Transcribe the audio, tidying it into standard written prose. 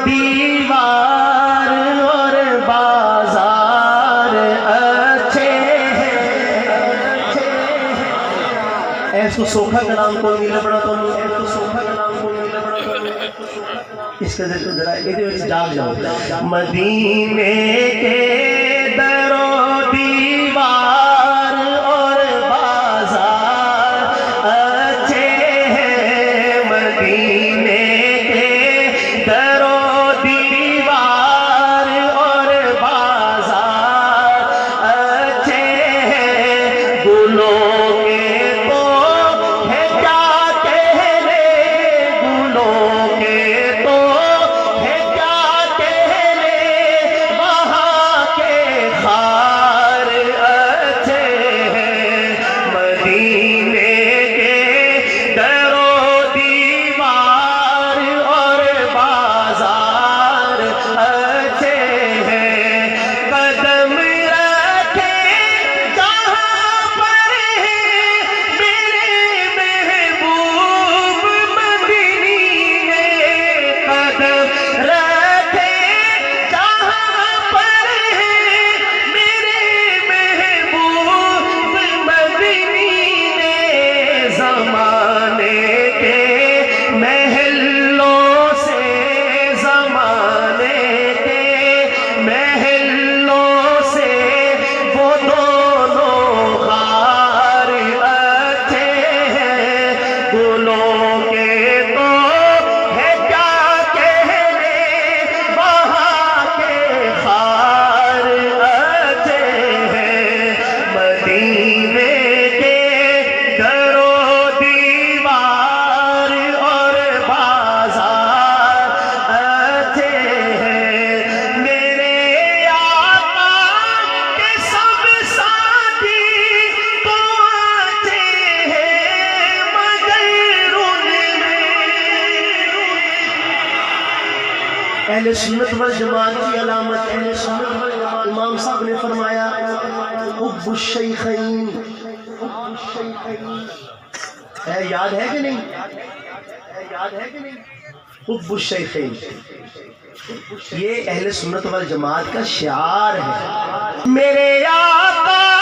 دیوار اور بازار اچھے ہیں، ایسو سوکھا کلام کو ملے بڑا تو اس کے ذرا جاگ جاؤ. مدینے کے در و دیوار اور بازار اچھے ہیں، مدینے کے در و دیوار اور بازار اچھے ہیں. گلوں کے تو ہے کیا کہنے، گلوں کے تو ہے کیا کہنے، وہاں کے خار اچھے ہیں. مدینے کے در و دیوار اور بازار اچھے ہیں. قدم رکھے جہاں پر ہے میرے محبوب مدنی نے، قدم رکھے جہاں پر ہے میرے محبوب مدنی نے. زمانے کے محلوں سے، زمانے کے محلوں سے وہ دونوں خار اچھے ہیں. گلوں کے تو ہے کیا کہنے، وہاں کے خار اچھے ہیں. مدینے کے در و دیوار اور بازار اچھے ہیں. میرے آقا کے سب ساتھی تو اچھے ہیں، مگر ان میں اہل سنت والجماعت کی علامت، اہل سنت والجماعت امام صاحب نے فرمایا حب الشیخین. یاد ہے کہ نہیں؟ یاد ہے کہ نہیں؟ حب الشیخین یہ اہل سنت والجماعت کا شعار ہے. میرے آقا